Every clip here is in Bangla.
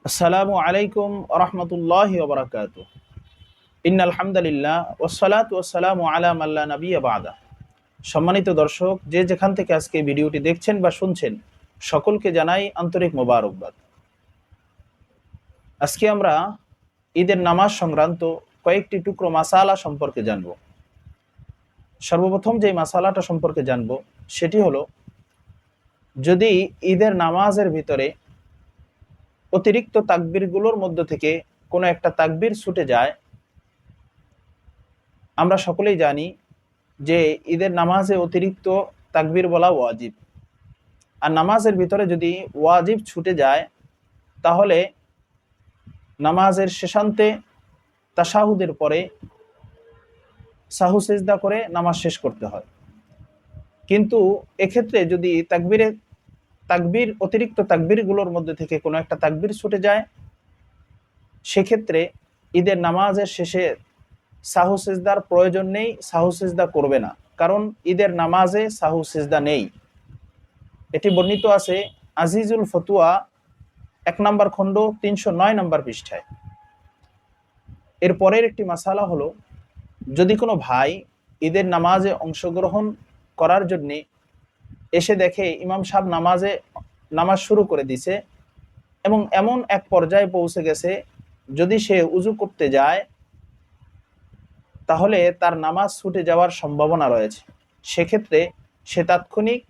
আসসালামু আলাইকুম রহমতুল্লাহি ওয়া বারাকাতুহু। ইন্নাল হামদুলিল্লাহ ওয়াসসালাতু ওয়াসসালামু আলা মান লা নাবিয়্যা বা'দা। সম্মানিত দর্শক, যে যেখান থেকে আজকে ভিডিওটি দেখছেন বা শুনছেন, সকলকে জানাই আন্তরিক মোবারকবাদ। আজকে আমরা ঈদের নামাজ সংক্রান্ত কয়েকটি টুকরো মাসালা সম্পর্কে জানব। সর্বপ্রথম যে মাসালাটা সম্পর্কে জানব সেটি হলো, যদি ঈদের নামাজের ভিতরে অতিরিক্ত তাকবীরগুলোর মধ্য থেকে কোনো একটা তাকবীর ছুটে যায়। আমরা সকলেই জানি যে ঈদের নামাজে অতিরিক্ত তাকবীর বলা ওয়াজিব, আর নামাজের ভিতরে যদি ওয়াজিব ছুটে যায় তাহলে নামাজের শেষান্তে তাশাহুদের পরে সাহু সিজদা করে নামাজ শেষ করতে হয়। কিন্তু এক্ষেত্রে যদি তাকবীর অতিরিক্ত তাকবীরগুলোর মধ্যে থেকে কোনো একটা তাকবীর ছুটে যায়, সেক্ষেত্রে ঈদের নামাজের শেষে সাহু সিজদার প্রয়োজন নেই, সাহু সিজদা করবে না, কারণ ঈদের নামাজে সাহু সিজদা নেই। এটি বর্ণিত আছে আজিজুল ফতুয়া 1 নম্বর খণ্ড 309 নম্বর পৃষ্ঠায়। এর পরের একটি মাসালা হলো, যদি কোনো ভাই ঈদের নামাজে অংশগ্রহণ করার জন্যে এসে দেখে ইমাম সাহেব নামাজ শুরু করে দিছে এবং এমন এক পর্যায়ে পৌঁছে গেছে যদি সে উজু করতে যায় তাহলে তার নামাজ ছুটে যাওয়ার সম্ভাবনা রয়েছে, সেক্ষেত্রে সে তাৎক্ষণিক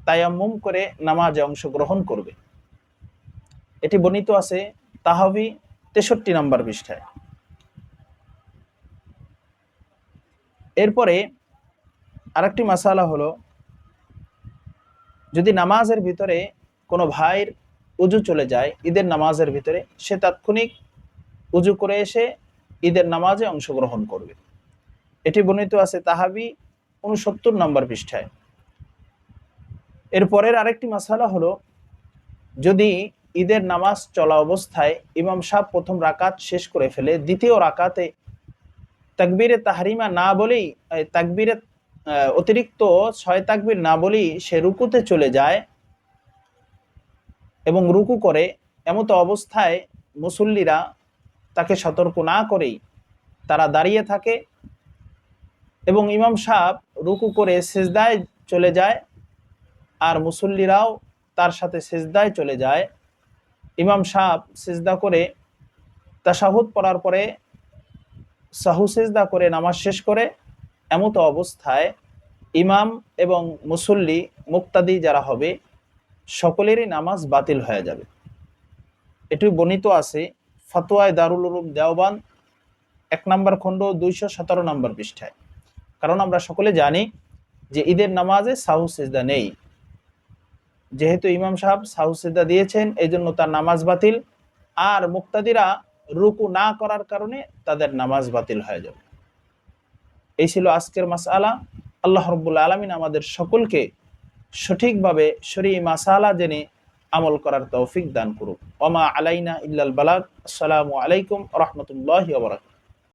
তায়াম্মুম করে নামাজে অংশগ্রহণ করবে। এটি বর্ণিত আছে তাহাবি 63 নম্বর পৃষ্ঠায়। এরপরে আরেকটি মাসালা হলো, যদি নামাজের ভিতরে কোনো ভাইয়ের উজু চলে যায় ঈদের নামাজের ভিতরে, সে তাৎক্ষণিক উজু করে এসে ঈদের নামাজে অংশগ্রহণ করবে। এটি বর্ণিত আছে তাহাবি 69 নম্বর পৃষ্ঠায়। এরপরের আরেকটি মাসালা হলো, যদি ঈদের নামাজ চলা অবস্থায় ইমাম সাহেব প্রথম রাকাত শেষ করে ফেলে, দ্বিতীয় রাকাতে তাকবীরে তাহরিমা না বলেই তাকবীরে অতিরিক্ত 6 তাকবীর না বলেই সে রুকুতে চলে যায় এবং রুকু করে, এমতো অবস্থায় মুসল্লিরা তাকে সতর্ক না করেই তারা দাঁড়িয়ে থাকে এবং ইমাম সাহেব রুকু করে সিজদায় চলে যায় আর মুসল্লিরাও তার সাথে সিজদায় চলে যায়। ইমাম সাহেব সিজদা করে তাশাহুদ পড়ার পরে সাহু সিজদা করে নামাজ শেষ করে, এমতো অবস্থায় ইমাম এবং মুসল্লি মুক্তাদি যারা হবে সকলেরই নামাজ বাতিল হয়ে যাবে। এটি বর্ণিত আছে ফতোয়ায়ে দারুল উলুম দেওবান্দ 1 নম্বর খণ্ড 217 নম্বর পৃষ্ঠায়। কারণ আমরা সকলে জানি যে ঈদের নামাজে সাহু সিজদা নেই, যেহেতু ইমাম সাহেব সাহু সিজদা দিয়েছেন এই জন্য তার নামাজ বাতিল, আর মুক্তাদিরা রুকু না করার কারণে তাদের নামাজ বাতিল হয়ে যাবে। এই ছিল আজকের মাসআলা। আল্লাহ রাব্বুল আলামিন আমাদের সকলকে সঠিকভাবে শরঈ মাসালা জেনে আমল করার তৌফিক দান করুক। ওমা আলাইনা ইল্লাল বালাগ। আসসালামু আলাইকুম রাহমাতুল্লাহি ওয়া বারাকাতুহু।